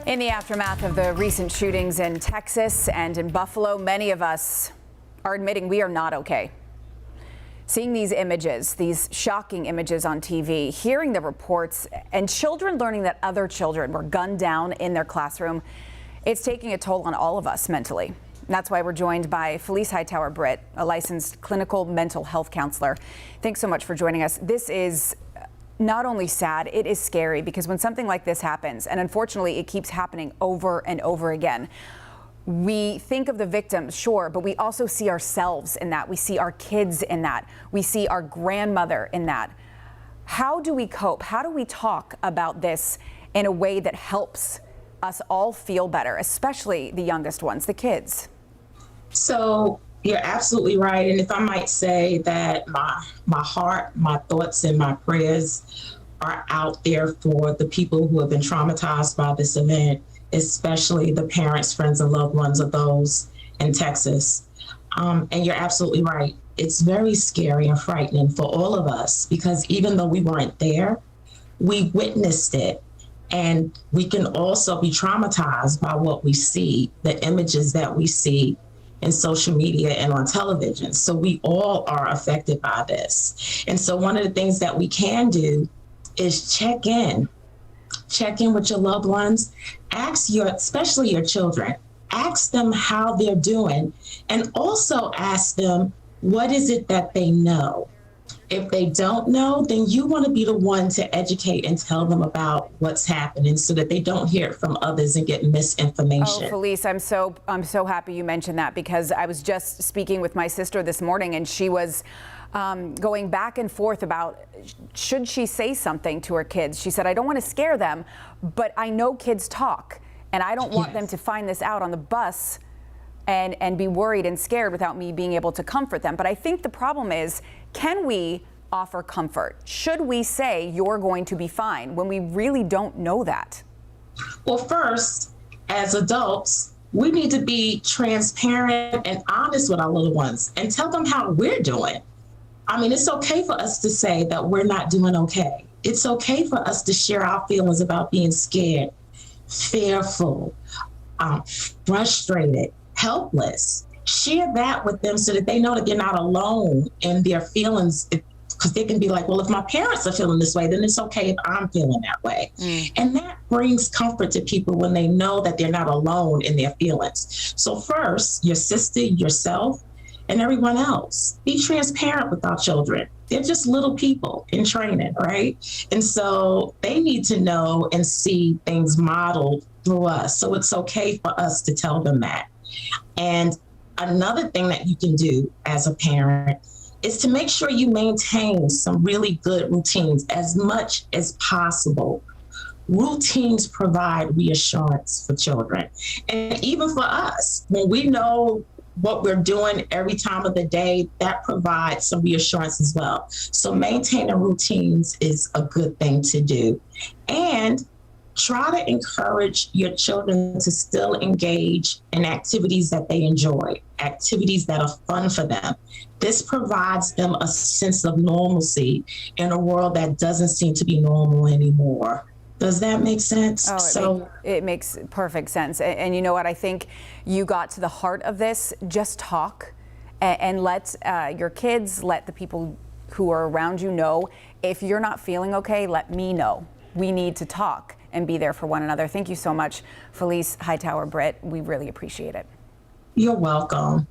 In the aftermath of the recent shootings in Texas and in Buffalo, many of us are admitting we are not okay. Seeing these images, these shocking images on TV, hearing the reports, and children learning that other children were gunned down in their classroom, it's taking a toll on all of us mentally. And that's why we're joined by Felice Hightower-Britt, a licensed clinical mental health counselor. Thanks so much for joining us. This is not only sad, it is scary, because when something like this happens, and unfortunately it keeps happening over and over again, we think of the victims, sure, but we also see ourselves in that. We see our kids in that. We see our grandmother in that. How do we cope? How do we talk about this in a way that helps us all feel better, especially the youngest ones, the kids? So you're absolutely right. And if I might say that my heart, my thoughts, and my prayers are out there for the people who have been traumatized by this event, especially the parents, friends, and loved ones of those in Texas. And you're absolutely right. It's very scary and frightening for all of us, because even though we weren't there, we witnessed it. And we can also be traumatized by what we see, the images that we see in social media and on television. So we all are affected by this. And so one of the things that we can do is check in with your loved ones, especially your children, ask them how they're doing, and also ask them, what is it that they know? If they don't know, then you want to be the one to educate and tell them about what's happening so that they don't hear it from others and get misinformation. Oh, Felice, I'm so happy you mentioned that, because I was just speaking with my sister this morning, and she was going back and forth about should she say something to her kids. She said, I don't want to scare them, but I know kids talk, and I don't want them to find this out on the bus and be worried and scared without me being able to comfort them. But I think the problem is, can we offer comfort? Should we say you're going to be fine when we really don't know that? Well, first, as adults, we need to be transparent and honest with our little ones and tell them how we're doing. I mean, it's okay for us to say that we're not doing okay. It's okay for us to share our feelings about being scared, fearful, frustrated, helpless. Share that with them so that they know that they're not alone in their feelings, because they can be like, well, if my parents are feeling this way, then it's okay if I'm feeling that way. And that brings comfort to people when they know that they're not alone in their feelings. So first, your sister, yourself, and everyone else, be transparent with our children. They're just little people in training, right? And so they need to know and see things modeled through us. So it's okay for us to tell them that. And another thing that you can do as a parent is to make sure you maintain some really good routines as much as possible. Routines provide reassurance for children. And even for us, when we know what we're doing every time of the day, that provides some reassurance as well. So maintaining routines is a good thing to do. And try to encourage your children to still engage in activities that they enjoy, activities that are fun for them. This provides them a sense of normalcy in a world that doesn't seem to be normal anymore. Does that make sense? It makes perfect sense. And you know what? I think you got to the heart of this. Just talk and let your kids, let the people who are around you know. If you're not feeling okay, let me know. We need to talk and be there for one another. Thank you so much, Felice Hightower-Britt. We really appreciate it. You're welcome.